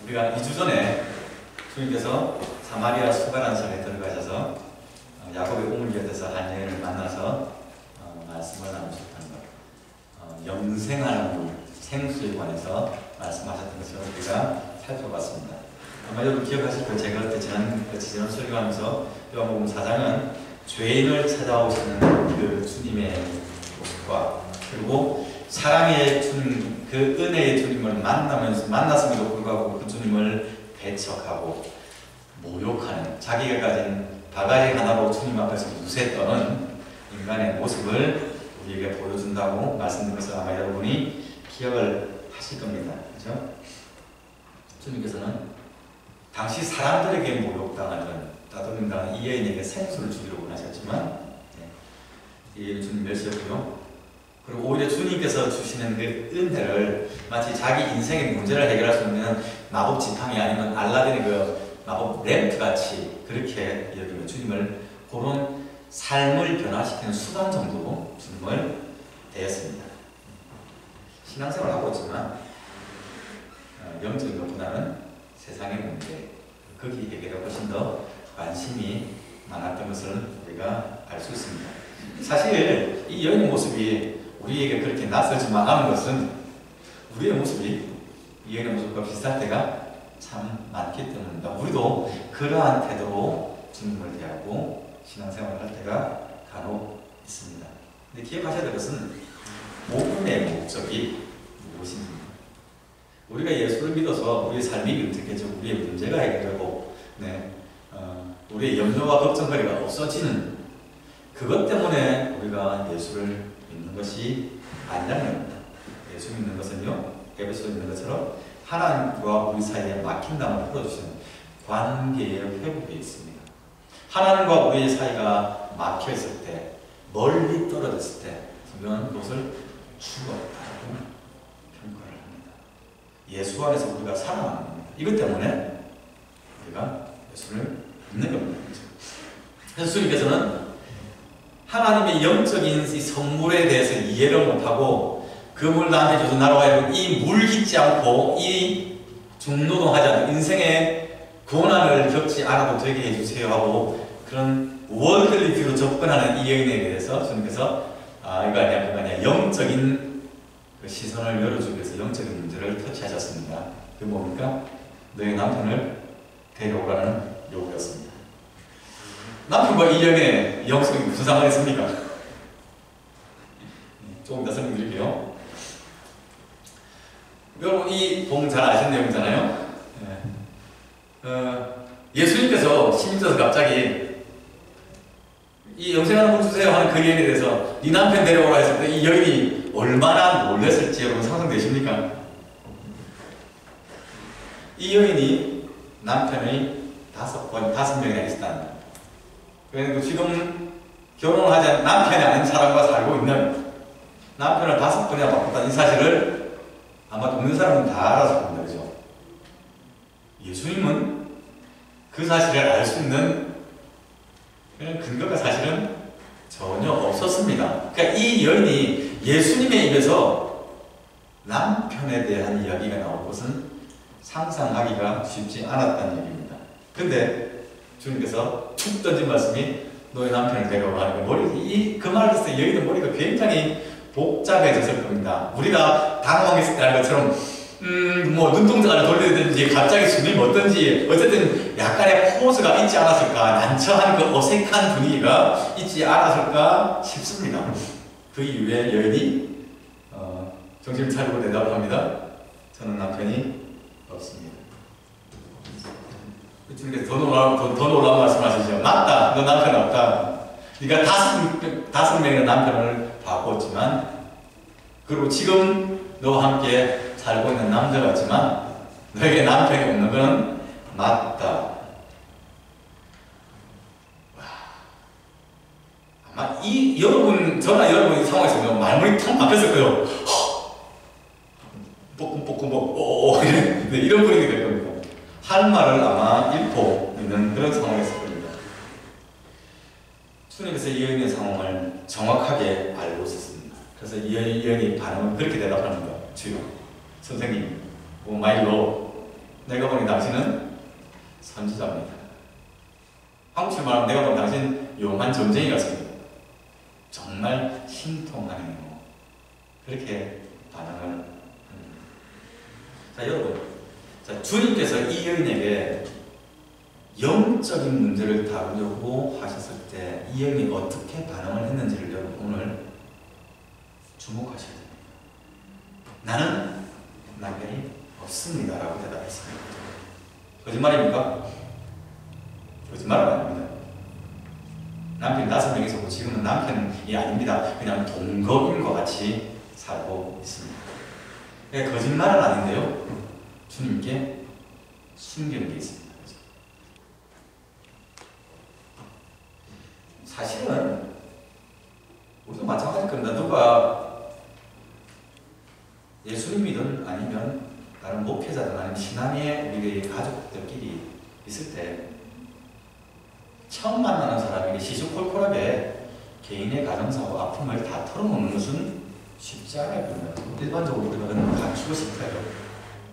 우리가 2주 전에 주님께서 사마리아 수가라는 섬에 들어가셔서 야곱의 우물곁에서 한 여인을 만나서 말씀을 나누셨던 것, 영생하는 물, 생수에 관해서 말씀하셨던 것을 우리가 살펴봤습니다. 아마 여러분 기억하실 거예요. 제가 그때 지난 설교하면서 요한복음 4장은 죄인을 찾아오시는 그 주님의 모습과 그리고 사랑의 주님, 그 은혜의 주님을 만났음에도 불구하고 그 주님을 배척하고 모욕하는, 자기가 가진 바가지 하나로 주님 앞에서 무세 떠는 인간의 모습을 우리에게 보여준다고 말씀드린 것을 아마 여러분이 기억을 하실 겁니다. 그렇죠? 주님께서는 당시 사람들에게 모욕당하는, 따돌림당한 이 여인에게 생수를 주기로 하셨지만 이 주님 멸시했고요. 그리고 오히려 주님께서 주시는 그 은혜를 마치 자기 인생의 문제를 해결할 수 있는 마법 지팡이 아니면 알라딘의 그 마법 램프 같이 그렇게 여기고 주님을 그런 삶을 변화시키는 수단 정도로 주님을 대했습니다. 신앙생활을 하고 있지만 영적인 것보다는 세상의 문제, 거기에게 훨씬 더 관심이 많았던 것을 우리가 알 수 있습니다. 사실 이 여인의 모습이 우리에게 그렇게 낯설지만 않은 것은 우리의 모습이 이 여인의 모습과 비슷할 때가 참 많기 때문입니다. 우리도 그러한 태도로 주님을 대하고 신앙생활을 할 때가 간혹 있습니다. 근데 기억하셔야 될 것은 복음의 목적이 무엇입니까? 우리가 예수를 믿어서 우리의 삶이 어떻게 우리의 문제가 해결되고 우리의 염려와 걱정거리가 없어지는 그것 때문에 우리가 예수를 믿는 것이 아니라는 겁니다. 예수 믿는 것은요, 에베소에 있는 것처럼 하나님과 우리 사이에 막힌 담을 풀어주시는 관계의 회복에 있습니다. 하나님과 우리의 사이가 막혀있을 때, 멀리 떨어졌을 때 성경은 그것을 죽었다고 평가를 합니다. 예수 안에서 우리가 살아나는 겁니다. 이것 때문에 우리가 예수를 믿는 겁니다. 그래서 주님께서는 하나님의 영적인 이 선물에 대해서 이해를 못하고 그 물 나한테 줘서 나로 하여금 이 물 잊지 않고 이 중노동하지 않고 인생의 고난을 겪지 않아도 되게 해주세요 하고 그런 월드리뷰로 접근하는 이 여인에 대해서 주님께서 이거 아니야 그거 아니야 영적인 그 시선을 열어주기 위해서 영적인 문제를 터치하셨습니다. 그게 뭡니까? 너의 남편을 데려오라는 요구였습니다. 남편과 이 여인의 영성이 무슨 상관이 있습니까? 조금 더 설명드릴게요. 여러분 이 봉 잘 아시는 내용이잖아요. 예수님께서 시민져서 갑자기 이 영생하는 분 주세요 하는 그 여인에 대해서 네 남편 데려오라 했을 때 이 여인이 얼마나 놀랐을지 여러분 상상되십니까? 이 여인이 남편이 5명이나 있었다는 거예요. 그래서 지금 결혼을 하지 않은 남편이 아닌 사람과 살고 있는 남편을 5번이나 바꿨다는 이 사실을 아마 돕는 사람은 다 알아서 겁니다. 그죠? 예수님은 그 사실을 알 수 있는 그런 근거가 사실은 전혀 없었습니다. 그러니까 이 여인이 예수님의 입에서 남편에 대한 이야기가 나올 것은 상상하기가 쉽지 않았다는 얘기입니다. 근데 주님께서 툭 던진 말씀이 너의 남편을 데려오라 하는 그 말을 했을 때 여인의 머리가 굉장히 복잡해졌을 겁니다. 우리가 당황했을 때 하는 것처럼 뭐 눈동자를 돌리든지 갑자기 숨이 멎든지 어쨌든 약간의 포즈가 있지 않았을까, 난처한 그 어색한 분위기가 있지 않았을까 싶습니다. 그 이후에 여인이 정신을 차리고 대답을 합니다. 저는 남편이 없습니다. 주님께서 더 놀라운 말씀하시죠. 맞다, 너 남편 없다. 네가 5명의 남편을 바꿨지만 그리고 지금 너와 함께 살고 있는 남자 같지만 너에게 남편이 없는 건 맞다. 아마 저나 여러분 이 상황에서 말문이 턱 막혔을 거예요. 뽀끔뽀끔 이런 분위기가 될 겁니다. 할 말을 아마 잃고 있는 그런 상황이었을 겁니다. 주님께서 이 여인의 상황을 정확하게 알고 있었습니다. 그래서 이 여인이 반응은 그렇게 대답합니다. 주여, 선생님, 마이 로 내가 보니 당신은 선지자입니다. 한국식 말하면 내가 보니 당신 용한 점쟁이 같습니다. 정말 신통하네요. 그렇게 반응을 합니다. 자, 여러분, 자, 주님께서 이 여인에게 영적인 문제를 다루려고 하셨을 때 이 여인이 어떻게 반응을 했는지를 여러분 오늘 주목하셔야 됩니다. 나는 남편이 없습니다 라고 대답했습니다. 거짓말입니까? 거짓말은 아닙니다. 남편이 5명 있었고 지금은 남편이 아닙니다. 그냥 동거인과 같이 살고 있습니다. 거짓말은 아닌데요, 주님께 숨기는 게 있습니다. 사실은 우리도 마찬가지일 겁니다. 누가 예수님이든 아니면 다른 목회자든 아니면 신앙의 우리의 가족들끼리 있을 때 처음 만나는 사람에게 시시콜콜하게 개인의 가정사고 아픔을 다 털어놓는 것은 쉽지 않아요. 일반적으로 우리가 감추고 싶어요.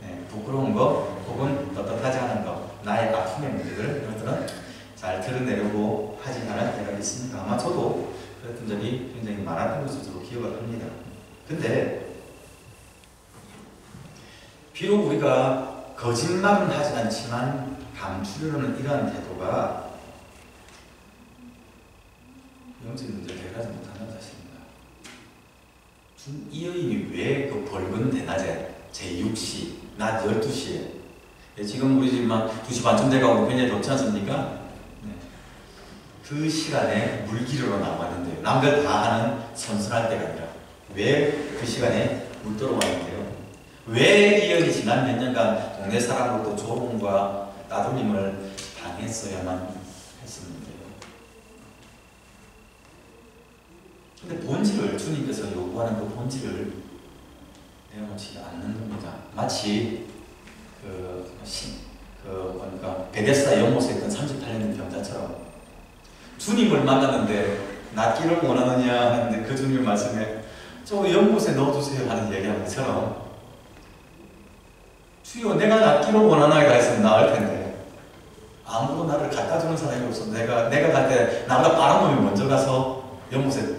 네, 부끄러운 거 혹은 떳떳하지 않은 거, 나의 아픔의 문제들, 이런 것들은 잘 드러내려고 하지 않을 때가 있습니다. 아마 저도 그랬던 적이 굉장히 많았던 것을 저도 기억을 합니다. 근데 비록 우리가 거짓말은 하지 않지만 감추려는 이러한 태도가 영적인 문제를 해결하지 못한다는 사실입니다. 이 여인이 왜 그 벌건 대낮에 제6시, 낮 12시에 지금 우리 집만 2시 반쯤 돼가고 굉장히 덥지 않습니까? 그 시간에 물기르러 나왔는데요. 남들 다 하는 선선할 때가 아니라 왜 그 시간에 물 떠러 왔는데요? 왜 이 여인이 지난 몇 년간 동네 사람으로부터 조롱과 따돌림을 당했어야만 했었는데요? 근데 본질을, 주님께서 요구하는 그 본질을 내어놓지 않는 겁니다. 마치 그러니까 베데스다 연못에 있던 38년 된 병자처럼 주님을 만났는데 낫기를 원하느냐 하는데 그 주님 말씀에 저 연못에 넣어주세요 하는 얘기하는 것처럼 주여 내가 낫기를 원하나이다 했으면 나을 텐데 아무도 나를 갖다 주는 사람이 없어. 내가 갈 때 나보다 빠른 놈이 먼저 가서 연못에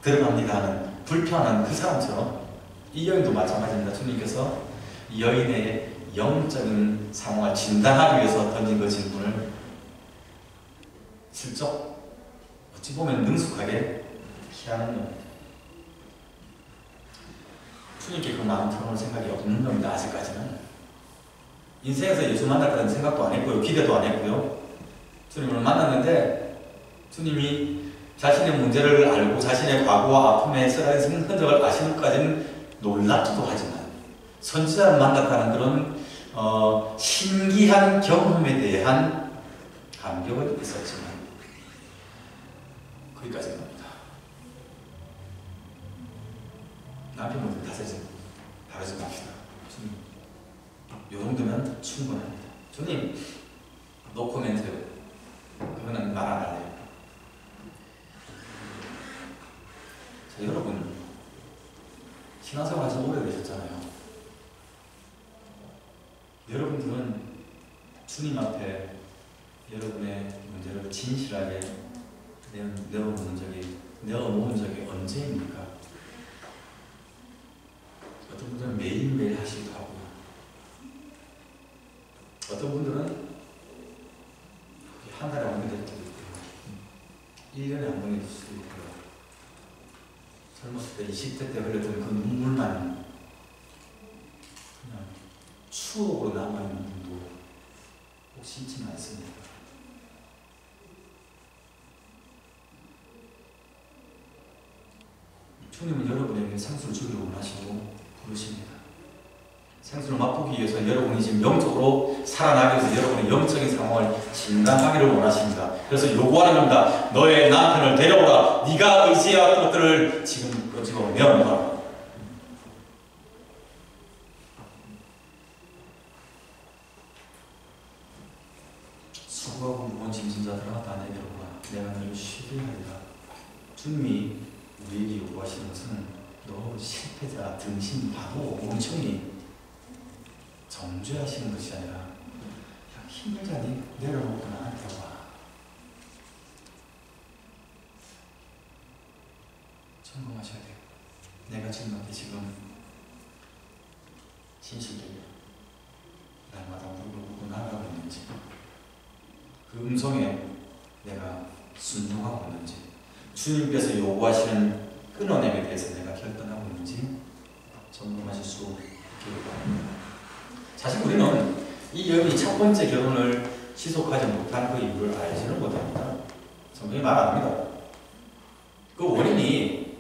들어갑니다 하는 불편한 그 사람처럼 이 여인도 마찬가지입니다. 주님께서 이 여인의 영적인 상황을 진단하기 위해서 던진 그 질문을 슬쩍 어찌 보면 능숙하게 피하는 겁니다. 주님께 그 마음 털어놓을 생각이 없는 겁니다. 아직까지는. 인생에서 예수 만날 거라는 생각도 안 했고요. 기대도 안 했고요. 주님을 만났는데 주님이 자신의 문제를 알고 자신의 과거와 아픔에 쓰라린 흔적을 아시는 것까지는 놀랍기도 하지만 선지자를 만났다는 그런 신기한 경험에 대한 감격은 있었지만 거기까지 갑니다. 남편분들 다르지 맙시다. 주님, 요 정도면 충분합니다. 주님, 노코멘트. 그거는 말 안 할래요. 자, 여러분, 신앙생활 아주 오래되셨잖아요. 여러분들은 주님 앞에 여러분의 문제를 진실하게 내어놓은 적이 언제입니까? 어떤 분들은 매일매일 하시기도 하고요. 어떤 분들은 한 달에 한 번 될 때도 있고요. 1년에 한 번일 수도 있고요. 젊었을 때 20대 때 흘렸던 그 눈물만 그냥 추억으로 남아있는 분도 혹시 있지는 않습니까? 주님은 여러분에게 생수를 주기를 원하시고 부르십니다. 생수를 맛보기 위해서 여러분이 지금 영적으로 살아나기 위해서 여러분의 영적인 상황을 진단하기를 원하십니다. 그래서 요구하는 겁니다. 너의 남편을 데려오라. 네가 의지해왔던 것들을 지금 끄집어 내어놓아라. 수고하고 무거운 짐진 자들아 다 내게로 오라. 내가 너를 쉬게 하리라. 주님이 우리에게 요구하시는 것은 너 실패자, 등신, 바보, 멍청이 정죄하시는 것이 아니라 힘들자니 내려놓고 나한테 와. 점검하셔야 돼요. 내가 지금 너한테 지금 진실되게 날마다 누구누구 나아가고 있는지, 그 음성에 내가 순종하고 있는지, 주님께서 요구하시는 끊어냄에 대해서 내가 결단하고 있는지 점검하실 수 있기를 바랍니다. 사실 우리는 이 여인이 첫 번째 결혼을 지속하지 못한 그 이유를 알지는 못합니다. 성경이 말 안 합니다. 그 원인이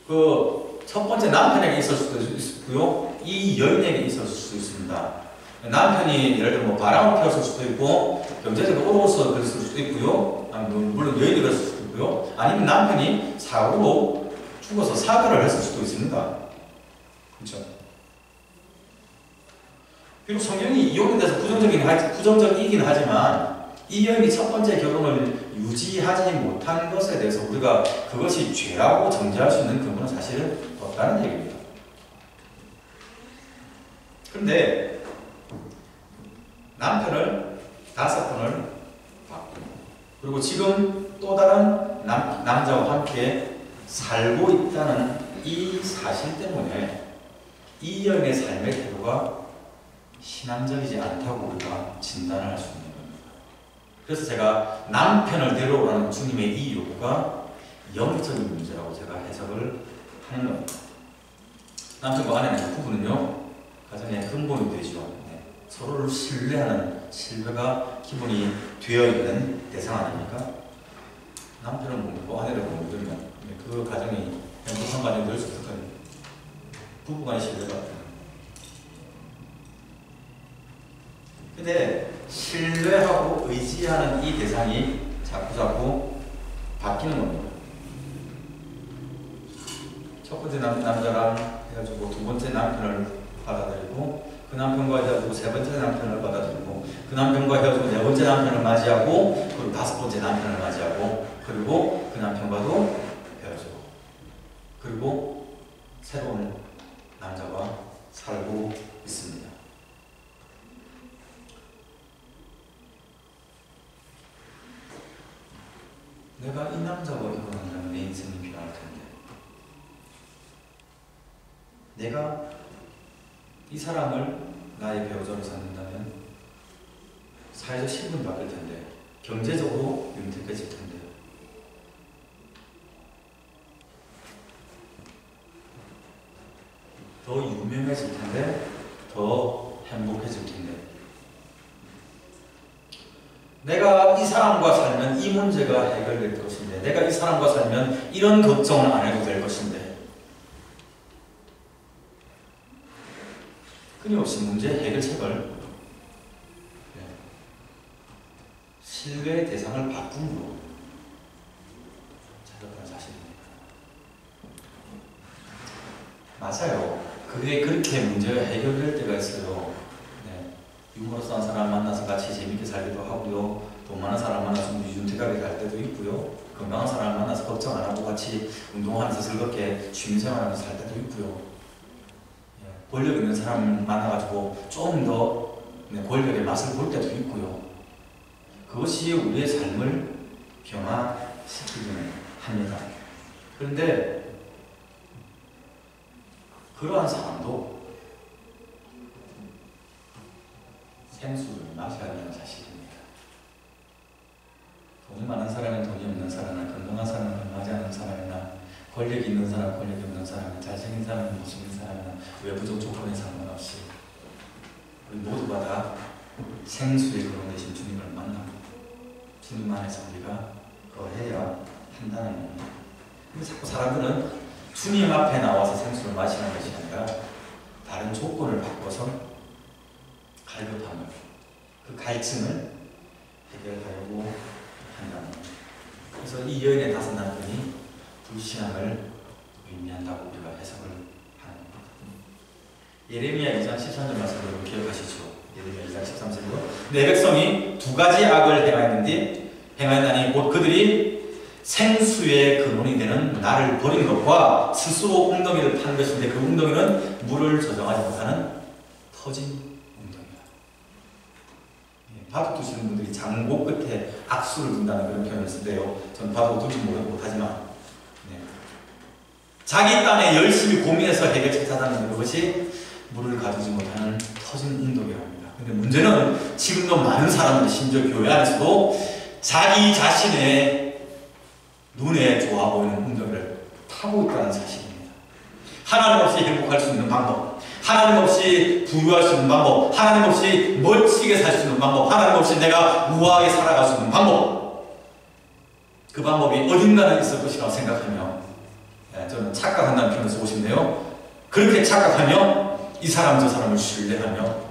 그 첫 번째 남편에게 있을 수도 있고요, 이 여인에게 있을 수 있습니다. 남편이 예를 들어 뭐 바람을 피웠을 수도 있고, 경제적으로 어려워서 그랬을 수도 있고요, 물론 여인이 그랬을 수도 있고요, 아니면 남편이 사고로 죽어서 사별을 했을 수도 있습니다. 그렇죠? 비록 성경이 이혼에 대해서 부정적이긴 하지만, 이 여인이 첫 번째 결혼을 유지하지 못한 것에 대해서 우리가 그것이 죄라고 정죄할 수 있는 근거는 사실은 없다는 얘기입니다. 그런데 남편을 5번을 바꾸고, 그리고 지금 또 다른 남자와 함께 살고 있다는 이 사실 때문에 이 여인의 삶의 태도가 신앙적이지 않다고 우리가 진단을 할 수 있는 겁니다. 그래서 제가 남편을 데려오라는 주님의 이 요구가 영적인 문제라고 제가 해석을 하는 겁니다. 남편과 아내는 부부는요, 가정의 근본이 되죠. 서로를 신뢰하는 신뢰가 기본이 되어 있는 대상 아닙니까? 남편을 못 믿고 아내를 못 믿으면 그 가정이 행복한 가정이 될 수 있을 거예요. 부부간의 신뢰가. 근데 신뢰하고 의지하는 이 대상이 자꾸자꾸 바뀌는 겁니다. 첫 번째 남자랑 해가지고 두 번째 남편을 받아들이고, 그 남편과 헤어지고 세 번째 남편을 받아들이고, 그 남편과 헤어지고 네 번째 남편을 맞이하고, 그리고 다섯 번째 남편을 맞이하고, 그리고 그 남편과도 헤어지고, 그리고 새로운 남자와 살고 있습니다. 내가 이 남자와 결혼하면 내 인생이 필요할 텐데, 내가 이 사람을 나의 배우자로 삼는다면 사회적 신분이 바뀔 텐데, 경제적으로 윤택해질 텐데, 더 유명해질 텐데, 더 행복해질 텐데, 내가 이 사람과 살면 이 문제가 해결될 것인데, 내가 이 사람과 살면 이런 걱정은 안 해도 될 것인데, 끊임없이 문제 해결책을 신뢰의 대상을 바꿈으로 찾아가는 사실입니다. 맞아요. 그게 그렇게 문제가 해결될 때가 있어요. 유머러스한 사람 만나서 같이 재밌게 살기도 하고요, 돈 많은 사람 만나서 윤택하게 갈 때도 있고요, 건강한 사람 만나서 걱정 안 하고 같이 운동하면서 즐겁게 취미생활하면서 살 때도 있고요, 권력 있는 사람 만나가지고 조금 더 권력의 맛을 볼 때도 있고요. 그것이 우리의 삶을 변화시키기는 합니다. 그런데 그러한 사람도 생수를 마셔야 하는 사실입니다. 돈이 많은 사람은 돈이 없는 사람이나, 건강한 사람은 건강하지 않은 사람이나, 권력이 있는 사람은 권력이 없는 사람이나, 잘생긴 사람은 못생긴 사람이나, 외부적 조건에 상관없이 우리 모두가 다 생수의 근원 되신 주님을 만나고 주님 안에서 우리가 거해야 한다는 겁니다. 근데 자꾸 사람들은 주님 앞에 나와서 생수를 마시는 것이 아니라 다른 조건을 바꿔서 갈급함을, 그 갈증을 해결하려고 한다는 겁니다. 그래서 이 여인의 5 남편이 불신앙을 의미한다고 우리가 해석을 하는 겁니다. 예레미야 2장 13절 말씀을 기억하시죠? 예레미야 2장 13절로 내 백성이 2가지 악을 행하였나니 곧 그들이 생수의 근원이 되는 나를 버린 것과 스스로 웅덩이를 판 것인데, 그 웅덩이는 물을 저장하지 못하는 터진 웅덩이다. 바둑 두시는 분들이 장고 끝에 악수를 둔다는 그런 표현을 쓰는데요. 저는 바둑 두지 못하지만 네. 자기 딴에 열심히 고민해서 해결책 찾아내는 것이 물을 가두지 못하는 터진 운동이라고 합니다. 근데 문제는 지금도 많은 사람들, 심지어 교회 안에서도 자기 자신의 눈에 좋아 보이는 운동을 타고 있다는 사실입니다. 하나님 없이 행복할 수 있는 방법, 하나님 없이 부유할 수 있는 방법, 하나님 없이 멋지게 살 수 있는 방법, 하나님 없이 내가 우아하게 살아갈 수 있는 방법, 그 방법이 어딘가는 있을 것이라고 생각하며 저는 착각한다는 표현을 쓰고 싶네요. 그렇게 착각하며 이 사람 저 사람을 신뢰하며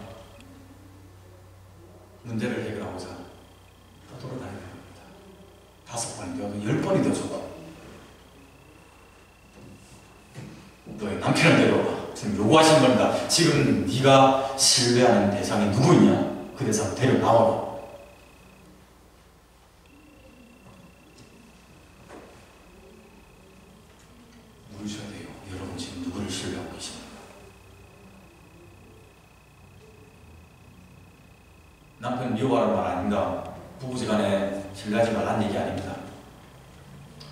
문제를 해결하고자 떠돌아다니는 겁니다. 5번이 되어도 10번이 되어도 너의 남편을 데려와. 지금 요구하시는 겁니다. 지금 네가 신뢰하는 대상이 누구 있냐? 그 대상 데려나와라. 물으셔야 돼요. 여러분 지금 누구를 신뢰하고 계십니까? 남편 미워하는 말 아닙니다. 부부지간에 신뢰하지 말라는 얘기 아닙니다.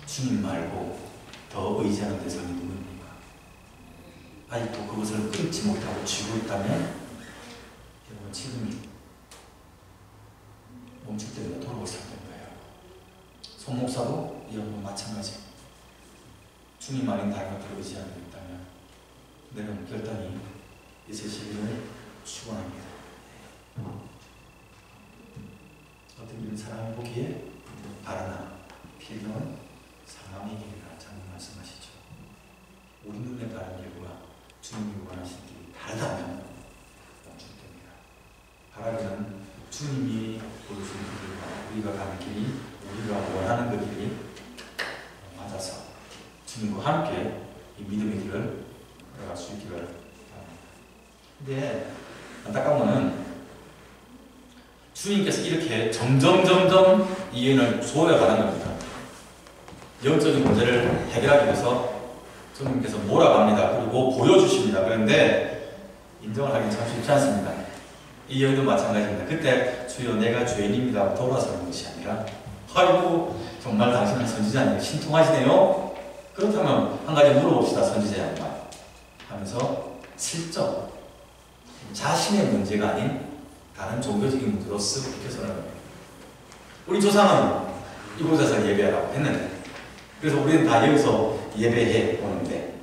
주님 말고 더 의지하는 대상이 누구입니까? 아직도 그것을 끊지 못하고 쥐고 있다면 여러분 지금이 멈출 때마다 돌아올 시작된 거예요. 손 목사도 이런 건 마찬가지. 주님 아닌 다른 것들을 의지하고 있다면 내는 결단이 있으시기를 축원합니다. 어떤 일은 사람이 보기에 바라나 필요한 상황의 길이라 장로 말씀하시죠. 우리 눈에 바른 길과 주님이 원하신 길이 다르다면 멈출됩니다. 바라기는 주님이 보여주는 길과 우리가 가는 길이 우리가 원하는 그 길이 맞아서 주님과 함께 이 믿음의 길을 걸어갈 수 있기를 바랍니다. 근데 안타까운 것은 주님께서 이렇게 점점 이해를 소외가는 겁니다. 영적인 문제를 해결하기 위해서 주님께서 몰아갑니다. 그리고 보여주십니다. 그런데 인정을 하기 참 쉽지 않습니다. 이 여인도 마찬가지입니다. 그때 주여 내가 죄인입니다 돌아서는 것이 아니라 아이고 정말 당신은 선지자니까 신통하시네요. 그렇다면 한 가지 물어봅시다. 선지자 양반 하면서 슬쩍 자신의 문제가 아닌 다른 종교적인 문제로 쓱 비켜서는 겁니다. 우리 조상은 이곳에서 예배하라고 했는데 그래서 우리는 다 여기서 예배해 오는데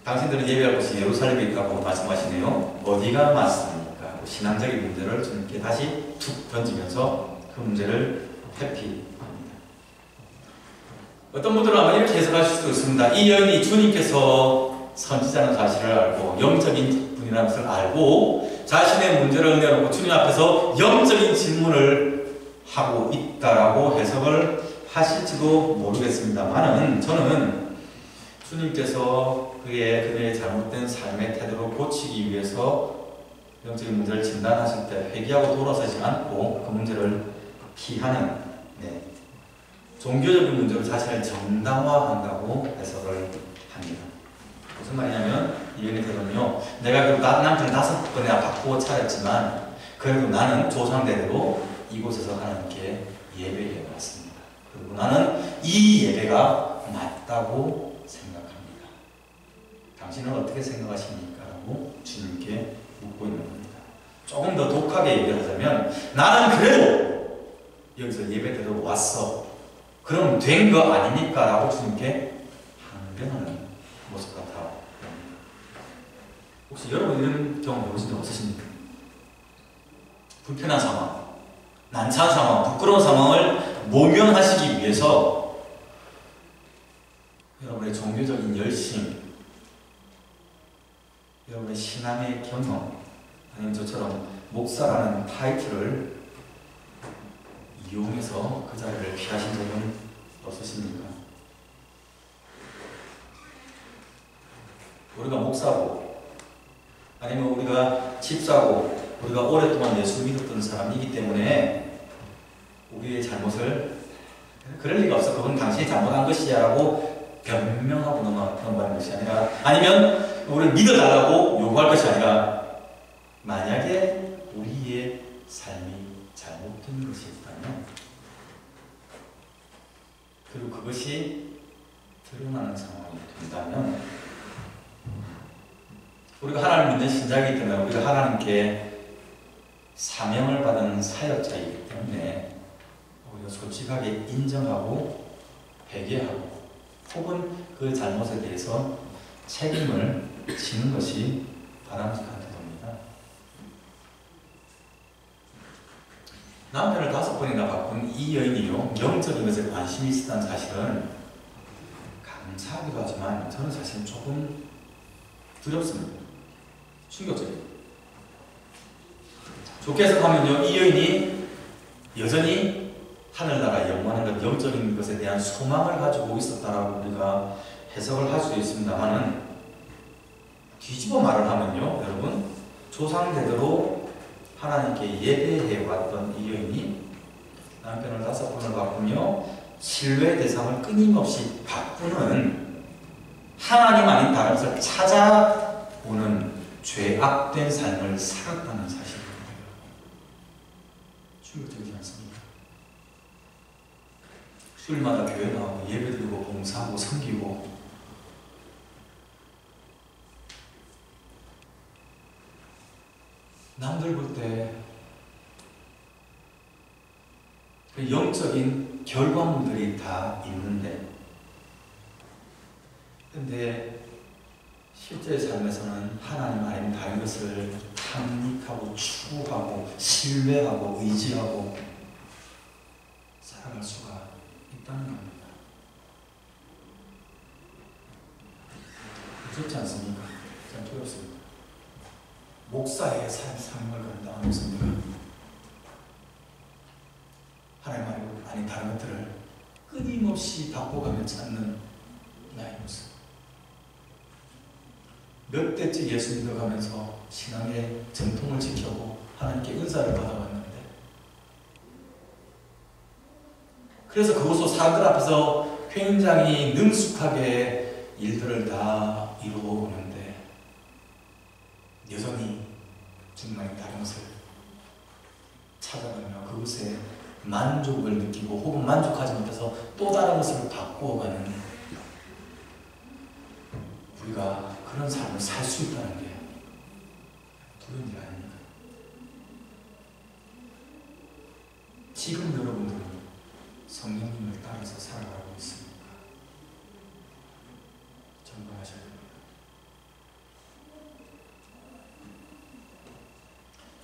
당신들은 예배할 곳이 예루살렘에 있다고 말씀하시네요. 어디가 맞습니까? 신앙적인 문제를 주님께 다시 툭 던지면서 그 문제를 회피합니다. 어떤 분들은 아마 이렇게 해석하실 수도 있습니다. 이 여인이 주님께서 선지자는 사실을 알고 영적인 분이라는 것을 알고 자신의 문제를 내놓고 주님 앞에서 영적인 질문을 하고 있다라고 해석을 하실지도 모르겠습니다만은 저는 주님께서 그의 잘못된 삶의 태도를 고치기 위해서 영적인 문제를 진단하실 때 회개하고 돌아서지 않고 그 문제를 피하는 종교적인 문제로 자신을 정당화한다고 해석을 합니다. 무슨 말이냐면 이 여인의 태도는요, 내가 남편 5번이나 바꾸어 차렸지만 그래도 나는 조상대대로 이곳에서 하나님께 예배해 왔습니다. 그리고 나는 이 예배가 맞다고 생각합니다. 당신은 어떻게 생각하십니까? 라고 주님께 묻고 있는 겁니다. 조금 더 독하게 얘기를 하자면 나는 그래도 여기서 예배대로 왔어. 그럼 된 거 아닙니까? 라고 주님께 항변하는 모습 같아 보입니다. 혹시 여러분 이런 경험 해보신 적 없으십니까? 불편한 상황, 난처한 상황, 부끄러운 상황을 모면하시기 위해서 여러분의 종교적인 열심, 여러분의 신앙의 경험, 아니면 저처럼 목사라는 타이틀을 이용해서 그 자리를 피하신 적은 없으십니까? 우리가 목사고 아니면 우리가 집사고 우리가 오랫동안 예수 믿었던 사람이기 때문에 우리의 잘못을 그럴 리가 없어. 그건 당신이 잘못한 것이야 라고 변명하고 넘어가는 것이 아니라 우리를 믿어달라고 요구할 것이 아니라 만약에 우리의 삶이 잘못된 것이 있다면, 그리고 그것이 드러나는 상황이 된다면, 우리가 하나님 믿는 신자이기 때문에 우리가 하나님께 사명을 받은 사역자이기 때문에 우리가 솔직하게 인정하고 회개하고 혹은 그 잘못에 대해서 책임을 지는 것이 바람직한 태도입니다. 남편을 5번이나 바꾼 이 여인이요, 영적인 것에 관심이 있었다는 사실은 감사하기도 하지만 저는 사실 조금 두렵습니다. 충격적이에요. 좋게 해석하면요, 이 여인이 여전히 하늘나라 영원한 것, 영적인 것에 대한 소망을 가지고 있었다라고 우리가 해석을 할 수도 있습니다만은, 뒤집어 말을 하면요, 여러분, 조상대대로 하나님께 예배해왔던 이 여인이 남편을 5번을 바꾸며 신뢰의 대상을 끊임없이 바꾸는 하나님 아닌 다른 것을 찾아오는 죄악된 삶을 살았다는 사실입니다. 충격적이지 않습니까? 주일마다 교회 나오고 예배드리고 봉사하고 섬기고, 남들 볼 때 그 영적인 결과물들이 다 있는데, 근데 실제 삶에서는 하나님 아닌 다른 것을 탐닉하고 추구하고 신뢰하고 의지하고 살아갈 수가 있다는 겁니다. 무섭지 않습니까? 참 두렵습니다. 목사의 삶을 건다 않습니까? 하나님 아닌 다른 것들을 끊임없이 바꿔가며 찾는 나의 모습. 몇 대째 예수 믿어가면서 신앙의 전통을 지켜고 하나님께 은사를 받아왔는데, 그래서 그곳으로 사람들 앞에서 굉장히 능숙하게 일들을 다 이루어오는데 여전히 정말 다른 것을 찾아가며 그것에 만족을 느끼고 혹은 만족하지 못해서 또 다른 것을 바꾸어가는, 우리가 그런 삶을 살 수 있다는 게 두려운 일 아닙니까? 지금 여러분들은 성령님을 따라서 살아가고 있습니까? 점검하셔야 됩니다.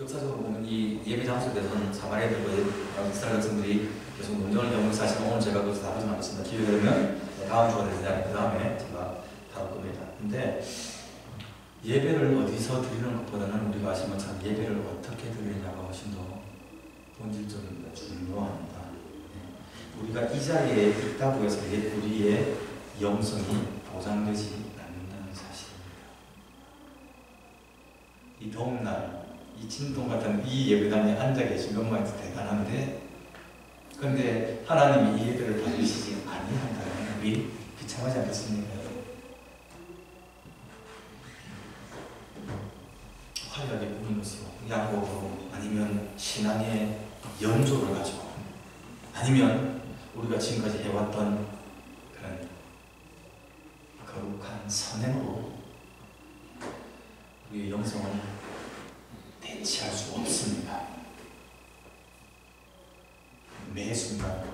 역사적으로 보면 이 예배 장소에 대해서는 사마리아들과 이스라엘 백성들이 계속 논쟁을 겪는 사실은 오늘 제가 그것을 다루지 않겠습니다. 기회가 되면 다음 주가 되지 그 다음에 제가 다룰 겁니다. 근데 예배를 어디서 드리는 것보다는 우리가 아시는 것처럼 예배를 어떻게 드리느냐가 훨씬 더 본질적입니다. 중요합니다. 우리가 이 자리에 있다고 해서 우리의 영성이 보장되지 않는다는 사실입니다. 이 더운 날, 이 진동 같은 이 예배당에 앉아 계신 것만 해도 대단한데, 그런데 하나님이 이 예배를 받으시지 아니한다면 우리 비참하지 않겠습니까? 화려하게 꾸민 것으로, 야곱으로, 아니면 신앙의 연조를 가지고, 아니면 우리가 지금까지 해왔던 그런 거룩한 선행으로 우리의 영성을 대체할 수 없습니다. 매 순간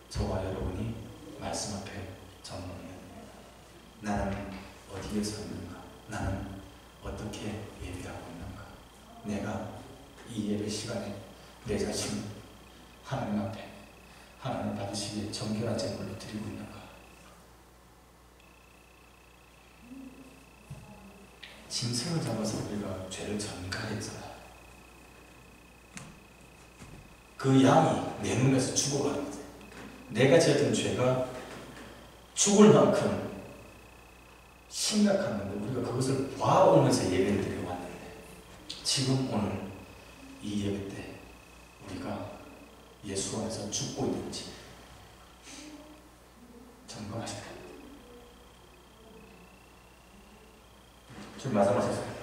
저와 여러분이 말씀 앞에 점검해야 됩니다. 나는 어디에 서 있는가? 나는 어떻게 예배하고 있는가? 내가 이 예배 시간에 내 자신을 하나님 앞에 하나님 받으시기에 정결한 제물로 드리고 있는가? 짐승을 잡아서 우리가 죄를 전가했잖아. 그 양이 내 눈에서 죽어가는 거지. 내가 지었던 죄가 죽을 만큼 심각한 건데 우리가 그것을 봐오면서 예배를 드리고 왔는데, 지금 오늘 이 예배 때 우리가 예수 안에서 죽고 있는지 점검하셔야 됩니다. 좀 말씀하셨어요.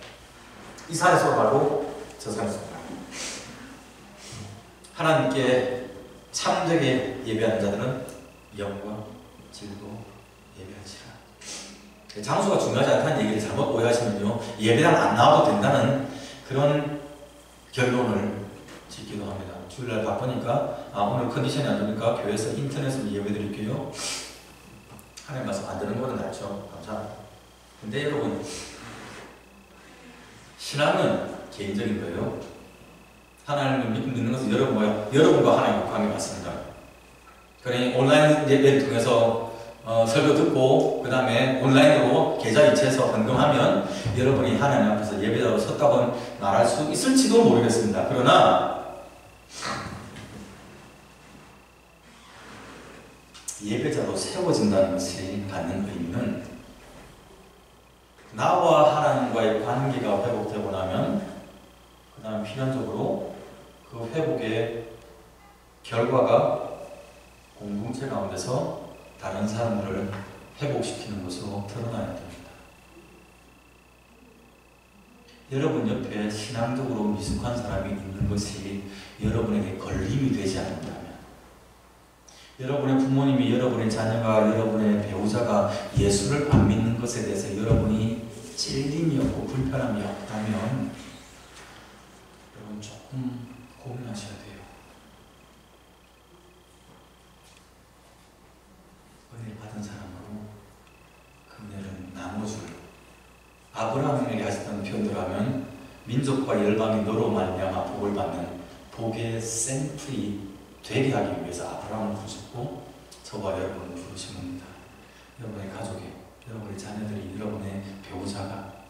이 산에 서로 말고 저 산에 서로 말고. 하나님께 참되게 예배하는 자들은 영과 질로 예배하시라. 장소가 중요하지 않다는 얘기를 잘못 오해하시면요, 예배당 안 나와도 된다는 그런 결론을 짓기도 합니다. 주일날 바쁘니까 오늘 컨디션이 안 좋으니까 교회에서 인터넷으로 예배드릴게요. 하나님 말씀 안 되는 거는 낫죠. 감사합니다. 근데 여러분, 신앙은 개인적인 거예요. 하나님을 믿는 것은 여러분과 하나님과 관계 맞습니다. 그러니 온라인 예배를 통해서 설교 듣고 그 다음에 온라인으로 계좌 이체해서 헌금하면 여러분이 하나님 앞에서 예배자로 섰다고 말할 수 있을지도 모르겠습니다. 그러나 예배자로 세워진다는 것이 갖는 의미는 나와 하나님과의 관계가 회복되고 나면 그 다음 필연적으로 그 회복의 결과가 공동체 가운데서 다른 사람들을 회복시키는 것으로 드러나야 됩니다. 여러분 옆에 신앙적으로 미숙한 사람이 있는 것이 여러분에게 걸림이 되지 않는다면, 여러분의 부모님이, 여러분의 자녀가, 여러분의 배우자가 예수를 안 믿는 것에 대해서 여러분이 찔림이 없고 불편함이 없다면 여러분 조금 고민하셔야 돼요. 은혜를 받은 사람으로 그 은혜를 나눠줄, 아브라함에게 하셨던 표현대로 하면 민족과 열방이 너로 말미암아 복을 받는 복의 샘플이 되게 하기 위해서 아브라함을 부르셨고 저와 여러분을 부르신 겁니다. 여러분의 가족이, 여러분의 자녀들이, 여러분의 배우자가,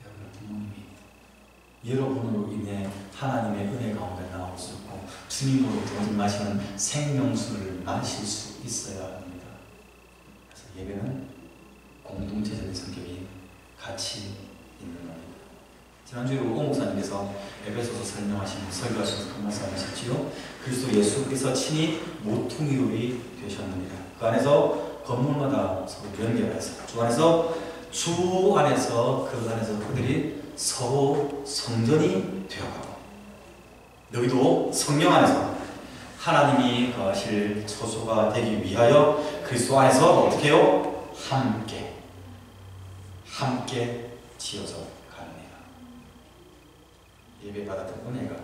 여러분의 부모님이 여러분으로 인해 하나님의 은혜 가운데 나올 수 있고 주님으로 마시는 생명수를 마실 수 있어야 합니다. 그래서 예배는 공동체적인 성격이 같이 있는 겁니다. 지난주에 오 목사님께서 에베소서 설교하시면서 그 말씀하셨지요. 그리스도 예수께서 친히 모퉁이돌이 되셨느니라. 그 안에서 건물마다 서로 연결해서 주 안에서 그 안에서 그들이 서로 성전이 되어가고, 너희도 성령 안에서 하나님이 거하실 처소가 되기 위하여 그리스도 안에서 어떻게 해요? 함께 지어져 갑니다. 예배 받았던 은혜가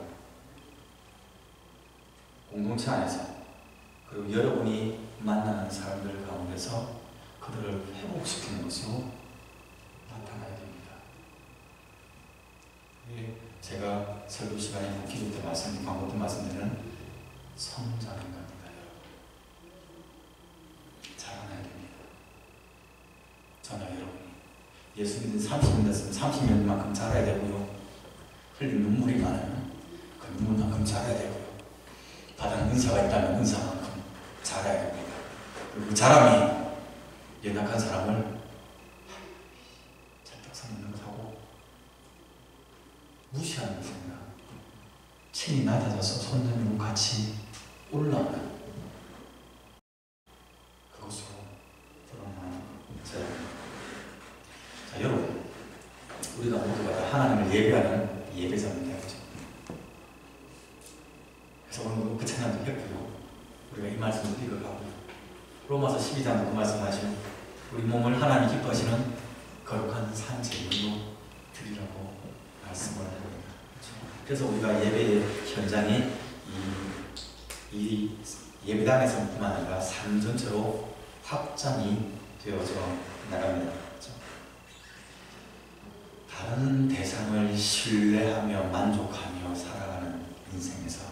공동체 안에서, 그리고 여러분이 만나는 사람들 가운데서 그들을 회복시키는 것으로 나타나야 됩니다. 제가 설교 시간에 기도 때 광고 때 말씀드리는 성장인 겁니다. 자라나야 됩니다. 저나 여러분이 예수 믿은 30년 됐으면 30년만큼 자라야 되고요. 흘린 눈물이 많으면 그 눈물만큼 자라야 되고요. 받은 은사가 있다면 은사만큼 자라야 됩니다. 그리고 그 자람이 연약한 사람을 찰떡 있는 것하고 무시하는 것입니다. 친히 낮아져서 손들고 같이 올라오는 그것으로 드러나는 자입니다. 자, 여러분, 우리가 모두가 하나님을 예배하는 예배자입니다. 그렇죠? 그래서 오늘 그 찬양도 했고요. 우리가 이 말씀을 읽어가고요. 로마서 12장도 그 말씀하시고 우리 몸을 하나님 기뻐하시는 거룩한 산 제물로 드리라고 말씀을 합니다. 그래서 우리가 예배의 현장이 이 예배당에서뿐만 아니라 삶 전체로 확장이 되어져 나갑니다. 그렇죠? 다른 대상을 신뢰하며 만족하며 살아가는 인생에서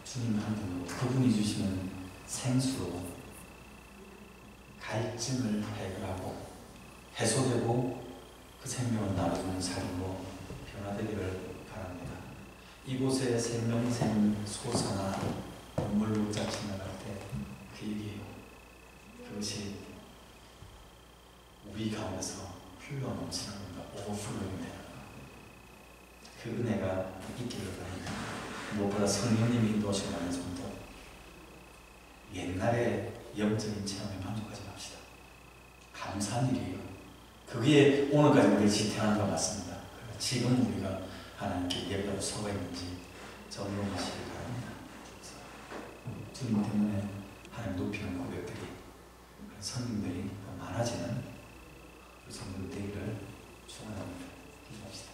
주님 한 분으로, 그분이 주시는 생수로 갈증을 해결하고 해소되고 그 생명을 나누는 삶으로 변화되기를 바랍니다. 이곳에 생명샘 솟아나 눈물로 짝지 나갈 때 그 얘기예요. 그것이 우리 가운데서 흘러넘치는 겁니다. 오버플로잉 되는 것. 그 은혜가 있기를 바랍니다. 무엇보다 성령님이 인도하시는 좀 더 옛날의 영적인 체험에 만족하지 맙시다. 감사한 일이에요. 그게 오늘까지 우리를 지탱한 것 같습니다. 지금 우리가 하나님께 예배로 서고 있는지 점검하시기 바랍니다. 주님 때문에 하나님 높이는 고백들이, 성령들이 더 많아지는 성령 되기를 축원합니다. 기도합시다.